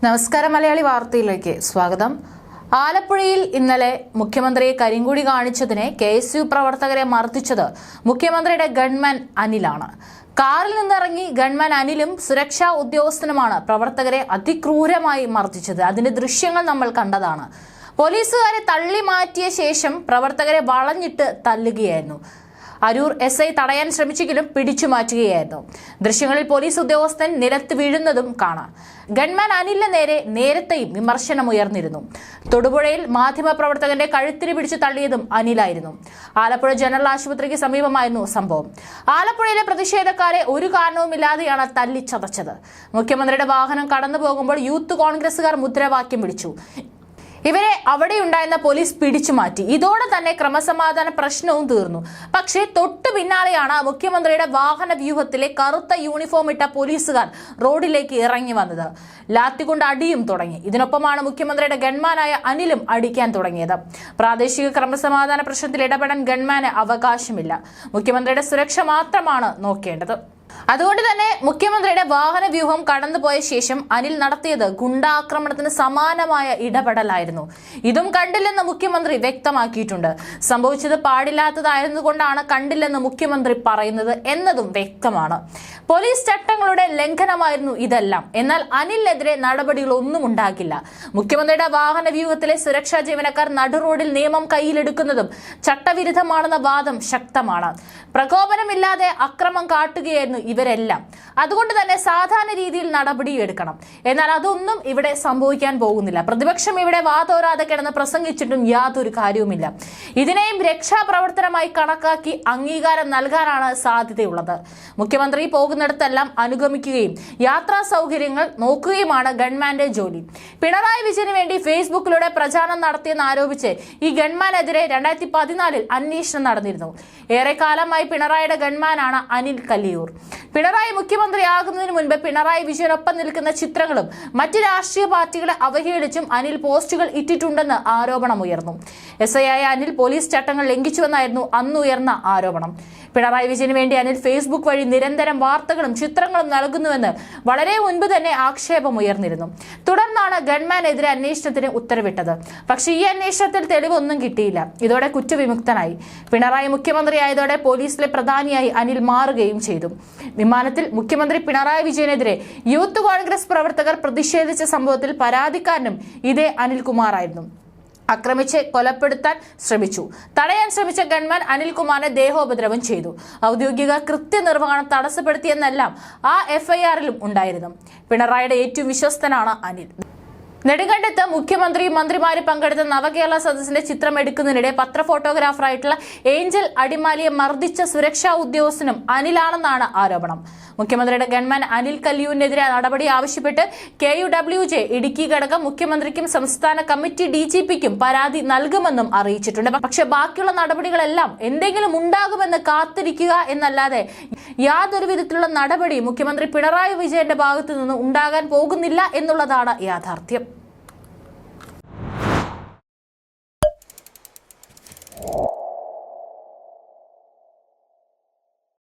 നമസ്കാരം മലയാളി വാർത്തയിലേക്ക് സ്വാഗതം. ആലപ്പുഴയിൽ ഇന്നലെ മുഖ്യമന്ത്രിയെ കരിങ്കൊടി കാണിച്ചതിനെ KSU പ്രവർത്തകരെ മർദ്ദിച്ചത് മുഖ്യമന്ത്രിയുടെ ഗൺമാൻ അനിലാണ്. കാറിൽ നിന്നിറങ്ങി ഗൺമാൻ അനിലും സുരക്ഷാ ഉദ്യോഗസ്ഥനുമാണ് പ്രവർത്തകരെ അതിക്രൂരമായി മർദ്ദിച്ചത്. അതിന്റെ ദൃശ്യങ്ങൾ നമ്മൾ കണ്ടതാണ്. പോലീസുകാരെ തള്ളി മാറ്റിയ ശേഷം പ്രവർത്തകരെ വളഞ്ഞിട്ട് തല്ലുകയായിരുന്നു. അരൂർ SI തടയാൻ ശ്രമിച്ചെങ്കിലും പിടിച്ചു മാറ്റുകയായിരുന്നു. ദൃശ്യങ്ങളിൽ പോലീസ് ഉദ്യോഗസ്ഥൻ നിലത്ത് വീഴുന്നതും കാണാം. ഗൺമാൻ അനിലിന് നേരെ നേരത്തെയും വിമർശനമുയർന്നിരുന്നു. തൊടുപുഴയിൽ മാധ്യമപ്രവർത്തകന്റെ കഴുത്തിന് പിടിച്ചു തള്ളിയതും അനിലായിരുന്നു. ആലപ്പുഴ ജനറൽ ആശുപത്രിക്ക് സമീപമായിരുന്നു സംഭവം. ആലപ്പുഴയിലെ പ്രതിഷേധക്കാരെ ഒരു കാരണവുമില്ലാതെയാണ് തല്ലിച്ചതച്ചത്. മുഖ്യമന്ത്രിയുടെ വാഹനം കടന്നു പോകുമ്പോൾ യൂത്ത് കോൺഗ്രസുകാർ മുദ്രാവാക്യം വിളിച്ചു. ഇവരെ അവിടെയുണ്ടായിരുന്ന പോലീസ് പിടിച്ചു മാറ്റി. ഇതോടെ തന്നെ ക്രമസമാധാന പ്രശ്നവും തീർന്നു. പക്ഷേ തൊട്ടു പിന്നാലെയാണ് മുഖ്യമന്ത്രിയുടെ വാഹന വ്യൂഹത്തിലെ കറുത്ത യൂണിഫോം ഇട്ട പോലീസുകാർ റോഡിലേക്ക് ഇറങ്ങി വന്നത്. ലാത്തികൊണ്ട് അടിയും തുടങ്ങി. ഇതിനൊപ്പമാണ് മുഖ്യമന്ത്രിയുടെ ഗൺമാനായ അനിലും അടിക്കാൻ തുടങ്ങിയത്. പ്രാദേശിക ക്രമസമാധാന പ്രശ്നത്തിൽ ഇടപെടാൻ ഗൺമാന് അവകാശമില്ല. മുഖ്യമന്ത്രിയുടെ സുരക്ഷ മാത്രമാണ് നോക്കേണ്ടത്. അതുകൊണ്ട് തന്നെ മുഖ്യമന്ത്രിയുടെ വാഹന വ്യൂഹം കടന്നുപോയ ശേഷം അനിൽ നടത്തിയത് ഗുണ്ടാക്രമണത്തിന് സമാനമായ ഇടപെടലായിരുന്നു. ഇതും കണ്ടില്ലെന്ന് മുഖ്യമന്ത്രി വ്യക്തമാക്കിയിട്ടുണ്ട്. സംഭവിച്ചത് പാടില്ലാത്തതായിരുന്നുകൊണ്ടാണ് കണ്ടില്ലെന്ന് മുഖ്യമന്ത്രി പറയുന്നത് എന്നതും വ്യക്തമാണ്. പോലീസ് ചട്ടങ്ങളുടെ ലംഘനമായിരുന്നു ഇതെല്ലാം. എന്നാൽ അനിലിനെതിരെ നടപടികളൊന്നും ഉണ്ടാകില്ല. മുഖ്യമന്ത്രിയുടെ വാഹന വ്യൂഹത്തിലെ സുരക്ഷാ ജീവനക്കാർ നടുറോഡിൽ നിയമം കയ്യിലെടുക്കുന്നതും ചട്ടവിരുദ്ധമാണെന്ന വാദം ശക്തമാണ്. പ്രകോപനമില്ലാതെ അക്രമം കാട്ടുകയായിരുന്നു ഇവരെല്ലാം. അതുകൊണ്ട് തന്നെ സാധാരണ രീതിയിൽ നടപടിയെടുക്കണം. എന്നാൽ അതൊന്നും ഇവിടെ സംഭവിക്കാൻ പോകുന്നില്ല. പ്രതിപക്ഷം ഇവിടെ വാതോരാതെ കിടന്ന് പ്രസംഗിച്ചിട്ടും യാതൊരു കാര്യവുമില്ല. ഇതിനെയും രക്ഷാപ്രവർത്തനമായി കണക്കാക്കി അംഗീകാരം നൽകാനാണ് സാധ്യതയുള്ളത്. മുഖ്യമന്ത്രി പോകുന്നിടത്തെല്ലാം അനുഗമിക്കുകയും യാത്രാ സൗകര്യങ്ങൾ നോക്കുകയുമാണ് ഗൺമാന്റെ ജോലി. പിണറായി വിജയന് വേണ്ടി ഫേസ്ബുക്കിലൂടെ പ്രചാരണം നടത്തിയെന്ന് ആരോപിച്ച് ഈ ഗൺമാനെതിരെ 2014 അന്വേഷണം നടന്നിരുന്നു. ഏറെക്കാലമായി പിണറായിയുടെ ഗൺമാനാണ് അനിൽ കല്ലിയൂർ. പിണറായി മുഖ്യമന്ത്രിയാകുന്നതിന് മുൻപ് പിണറായി വിജയനൊപ്പം നിൽക്കുന്ന ചിത്രങ്ങളും മറ്റ് രാഷ്ട്രീയ പാർട്ടികളെ അവഹേളിച്ചും അനിൽ പോസ്റ്റുകൾ ഇട്ടിട്ടുണ്ടെന്ന് ആരോപണമുയർന്നു. SI ആയ അനിൽ പോലീസ് ചട്ടങ്ങൾ ലംഘിച്ചുവെന്നായിരുന്നു അന്നുയർന്ന ആരോപണം. പിണറായി വിജയന് വേണ്ടി അനിൽ ഫേസ്ബുക്ക് വഴി നിരന്തരം വാർത്തകളും ചിത്രങ്ങളും നൽകുന്നുവെന്ന് വളരെ മുൻപ് തന്നെ ആക്ഷേപമുയർന്നിരുന്നു. തുടർന്നാണ് ഗൺമാനെതിരെ അന്വേഷണത്തിന് ഉത്തരവിട്ടത്. പക്ഷേ ഈ അന്വേഷണത്തിൽ തെളിവൊന്നും കിട്ടിയില്ല. ഇതോടെ കുറ്റവിമുക്തനായി. പിണറായി മുഖ്യമന്ത്രിയായതോടെ പോലീസിലെ പ്രധാനിയായി അനിൽ മാറുകയും ചെയ്തു. വിമാനത്തിൽ മുഖ്യമന്ത്രി പിണറായി വിജയനെതിരെ യൂത്ത് കോൺഗ്രസ് പ്രവർത്തകർ പ്രതിഷേധിച്ച സംഭവത്തിൽ പരാതിക്കാരനും ഇതേ അനിൽകുമാറായിരുന്നു. ആക്രമിച്ച് കൊലപ്പെടുത്താൻ ശ്രമിച്ചു. തടയാൻ ശ്രമിച്ച ഗൺമാൻ അനിൽകുമാറിനെ ദേഹോപദ്രവം ചെയ്തു. ഔദ്യോഗിക കൃത്യനിർവഹണം തടസ്സപ്പെടുത്തിയെന്നെല്ലാം ആ FIR-ലും ഉണ്ടായിരുന്നു. പിണറായിയുടെ ഏറ്റവും വിശ്വസ്തനാണ് അനിൽ. നെടുങ്കണ്ടത്ത് മുഖ്യമന്ത്രിയും മന്ത്രിമാരും പങ്കെടുത്ത നവകേരള സദസ്സിന്റെ ചിത്രം എടുക്കുന്നതിനിടെ പത്രഫോട്ടോഗ്രാഫറായിട്ടുള്ള ഏഞ്ചൽ അടിമാലിയെ മർദ്ദിച്ച സുരക്ഷാ ഉദ്യോഗസ്ഥനും അനിലാണെന്നാണ് ആരോപണം. മുഖ്യമന്ത്രിയുടെ ഗൺമാൻ അനിൽ കല്ലിയൂരിനെതിരെ നടപടി ആവശ്യപ്പെട്ട് KUWJ ഇടുക്കി ഘടകം മുഖ്യമന്ത്രിക്കും സംസ്ഥാന കമ്മിറ്റി DGP-ക്കും പരാതി നൽകുമെന്നും അറിയിച്ചിട്ടുണ്ട്. പക്ഷെ ബാക്കിയുള്ള നടപടികളെല്ലാം എന്തെങ്കിലും ഉണ്ടാകുമെന്ന് കാത്തിരിക്കുക എന്നല്ലാതെ യാതൊരു വിധത്തിലുള്ള നടപടി മുഖ്യമന്ത്രി പിണറായി വിജയന്റെ ഭാഗത്തു നിന്ന് ഉണ്ടാകാൻ പോകുന്നില്ല എന്നുള്ളതാണ് യാഥാർത്ഥ്യം.